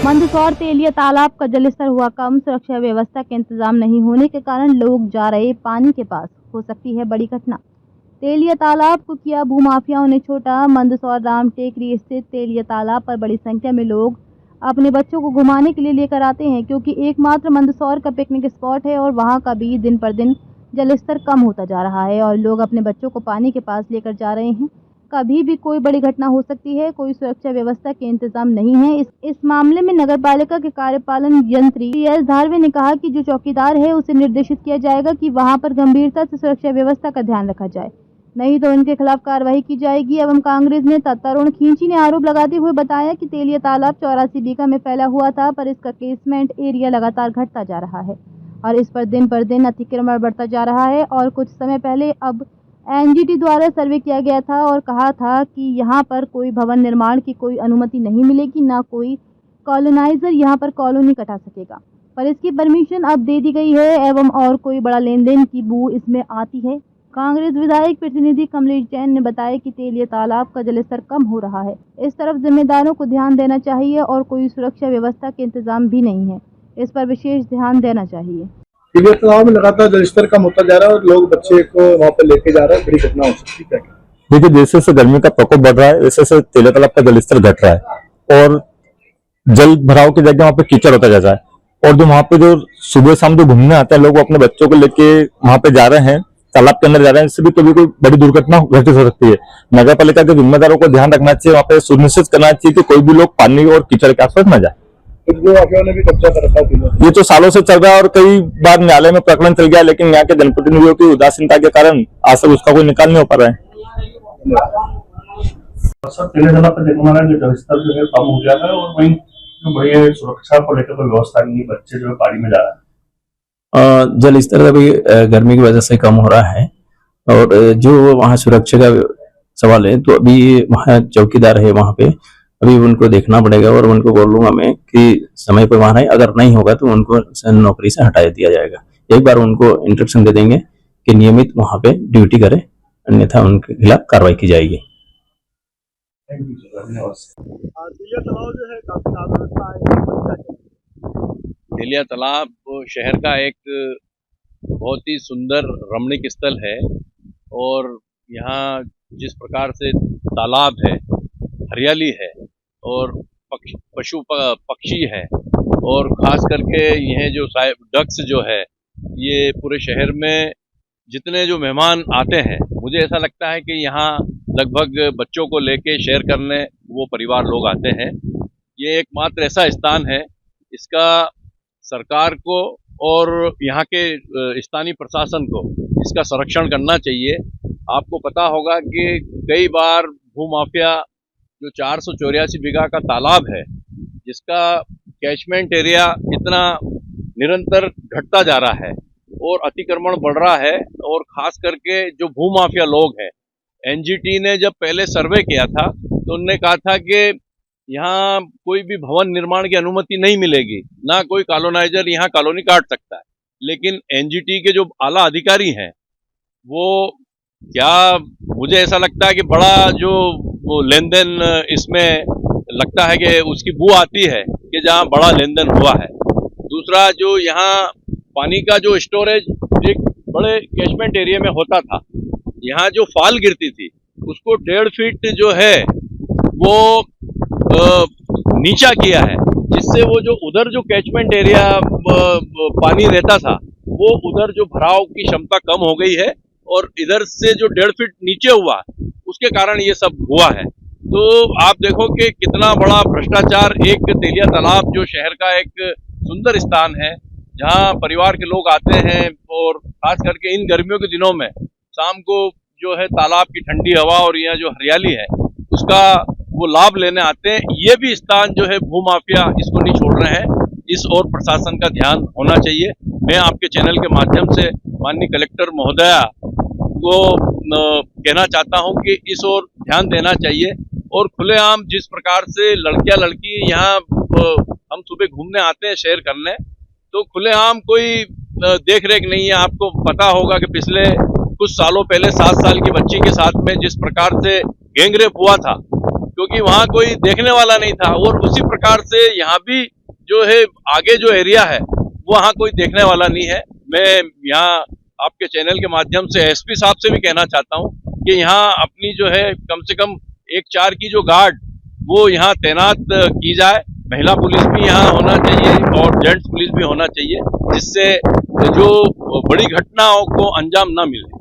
मंदसौर तेलिया तालाब का जलस्तर हुआ कम। सुरक्षा व्यवस्था के इंतजाम नहीं होने के कारण लोग जा रहे पानी के पास, हो सकती है बड़ी घटना। तेलिया तालाब को किया भूमाफियाओं ने छोटा। मंदसौर राम टेकरी स्थित तेलिया तालाब पर बड़ी संख्या में लोग अपने बच्चों को घुमाने के लिए लेकर आते हैं, क्योंकि एकमात्र मंदसौर का पिकनिक स्पॉट है और वहां का भी दिन पर दिन जलस्तर कम होता जा रहा है और लोग अपने बच्चों को पानी के पास लेकर जा रहे हैं। कभी भी कोई बड़ी घटना हो सकती है, कोई सुरक्षा व्यवस्था के इंतजाम नहीं है। इस मामले में नगरपालिका के कार्यपालन यंत्री एस धारवे ने कहा कि जो चौकीदार है उसे निर्देशित किया जाएगा कि वहां पर गंभीरता से सुरक्षा व्यवस्था का ध्यान रखा जाए, नहीं तो इनके खिलाफ कार्रवाई की जाएगी। एवं कांग्रेस नेता तरुण खींची ने आरोप लगाते हुए बताया कि तेलिया तालाब 84 बीघा में फैला हुआ था, पर इसका केसमेंट एरिया लगातार घटता जा रहा है और इस पर दिन अतिक्रमण बढ़ता जा रहा है। और कुछ समय पहले अब एनजीटी द्वारा सर्वे किया गया था और कहा था कि यहाँ पर कोई भवन निर्माण की कोई अनुमति नहीं मिलेगी, ना कोई कॉलोनाइजर यहाँ पर कॉलोनी कटा सकेगा, पर इसकी परमिशन अब दे दी गई है। एवं और कोई बड़ा लेन देन की बू इसमें आती है। कांग्रेस विधायक प्रतिनिधि कमलेश जैन ने बताया कि तेलिया तालाब का जलस्तर कम हो रहा है, इस तरफ जिम्मेदारों को ध्यान देना चाहिए और कोई सुरक्षा व्यवस्था के इंतजाम भी नहीं है, इस पर विशेष ध्यान देना चाहिए। तेलिया तालाब में लगातार जलस्तर कम होता जा रहा है और लोग बच्चे को वहाँ पे लेके जा रहे हैं, बड़ी घटना हो सकती है। देखिए, जैसे जैसे गर्मी का प्रकोप बढ़ रहा है वैसे वैसे तेलिया तालाब का जलस्तर घट रहा है और जल भराव की जगह वहाँ पे कीचड़ होता जा रहा है। और जो वहाँ पे जो सुबह शाम जो घूमने आते हैं लोग, अपने बच्चों को लेके वहाँ पे जा रहे हैं, तालाब के अंदर जा रहे हैं, इससे भी कभी कोई बड़ी दुर्घटना घटित हो सकती है। नगर पालिका के जिम्मेदारों को ध्यान रखना चाहिए, वहाँ पे सुनिश्चित करना चाहिए कि कोई भी लोग पानी और कीचड़ के आसपास न जाए। ने भी कब्जा कर रखा है, ये तो सालों से चल रहा है और कई बार न्यायालय में प्रकरण चल गया, लेकिन यहाँ के जनप्रतिनिधियों की उदासीनता के कारण आज तक उसका कोई निकाल नहीं हो पा रहा है। तेलिया तालाब पर देखने वाला जलस्तर जो है कम हो गया है और वहीं जो बड़ी सुरक्षा को लेकर कोई व्यवस्था नहीं है, बच्चे जो है पानी में जा रहे हैं। जल स्तर अभी गर्मी की वजह से कम हो रहा है और जो वहाँ सुरक्षा का सवाल है, तो अभी वहाँ चौकीदार है, वहाँ पे अभी उनको देखना पड़ेगा और उनको बोलूंगा मैं कि समय पर वहाँ रहे, अगर नहीं होगा तो उनको नौकरी से हटा दिया जाएगा। एक बार उनको इंस्ट्रक्शन दे देंगे कि नियमित वहाँ पे ड्यूटी करे, अन्यथा उनके खिलाफ कार्रवाई की जाएगी। तेलिया तालाब शहर का एक बहुत ही सुंदर रमणीक स्थल है और यहाँ जिस प्रकार से तालाब है, हरियाली है और पशु पक्षी है और खास करके यह जो डक्स जो है, ये पूरे शहर में जितने जो मेहमान आते हैं, मुझे ऐसा लगता है कि यहाँ लगभग बच्चों को लेके शेयर करने वो परिवार लोग आते हैं। ये एकमात्र ऐसा स्थान है, इसका सरकार को और यहाँ के स्थानीय प्रशासन को इसका संरक्षण करना चाहिए। आपको पता होगा कि कई बार भूमाफिया जो 484 बीघा का तालाब है, जिसका कैचमेंट एरिया इतना निरंतर घटता जा रहा है और अतिक्रमण बढ़ रहा है, और खास करके जो भूमाफिया लोग हैं, एनजीटी ने जब पहले सर्वे किया था तो उन्होंने कहा था कि यहाँ कोई भी भवन निर्माण की अनुमति नहीं मिलेगी, ना कोई कॉलोनाइजर यहाँ कॉलोनी काट सकता है। लेकिन एनजीटी के जो आला अधिकारी हैं वो मुझे ऐसा लगता है कि बड़ा जो लेन देन इसमें लगता है कि उसकी बू आती है कि जहाँ बड़ा लेन देन हुआ है। दूसरा, जो यहाँ पानी का जो स्टोरेज एक बड़े कैचमेंट एरिया में होता था, यहाँ जो फाल गिरती थी उसको 1.5 फीट जो है वो नीचा किया है, जिससे वो जो उधर जो कैचमेंट एरिया पानी रहता था वो उधर जो भराव की क्षमता कम हो गई है और इधर से जो 1.5 फीट नीचे हुआ उसके कारण ये सब हुआ है। तो आप देखो कि कितना बड़ा भ्रष्टाचार। एक तेलिया तालाब जो शहर का एक सुंदर स्थान है, जहां परिवार के लोग आते हैं और खास करके इन गर्मियों के दिनों में शाम को जो है तालाब की ठंडी हवा और यहाँ जो हरियाली है उसका वो लाभ लेने आते हैं। ये भी स्थान जो है भूमाफिया इसको नहीं छोड़ रहे हैं, इस और प्रशासन का ध्यान होना चाहिए। मैं आपके चैनल के माध्यम से माननीय कलेक्टर महोदया को कहना चाहता हूं कि इस ओर ध्यान देना चाहिए और खुलेआम जिस प्रकार से लड़कियां लड़की यहाँ हम सुबह घूमने आते हैं शेयर करने, तो खुलेआम कोई देख रेख नहीं है। आपको पता होगा कि पिछले कुछ सालों पहले 7 साल की बच्ची के साथ में जिस प्रकार से गैंगरेप हुआ था, क्योंकि वहाँ कोई देखने वाला नहीं था। और उसी प्रकार से यहाँ भी जो है आगे जो एरिया है वहाँ कोई देखने वाला नहीं है। मैं यहाँ आपके चैनल के माध्यम से एसपी साहब से भी कहना चाहता हूँ कि यहाँ अपनी जो है कम से कम 1-4 की जो गार्ड वो यहाँ तैनात की जाए। महिला पुलिस भी यहाँ होना चाहिए और जेंट्स पुलिस भी होना चाहिए, जिससे जो बड़ी घटनाओं को अंजाम न मिले।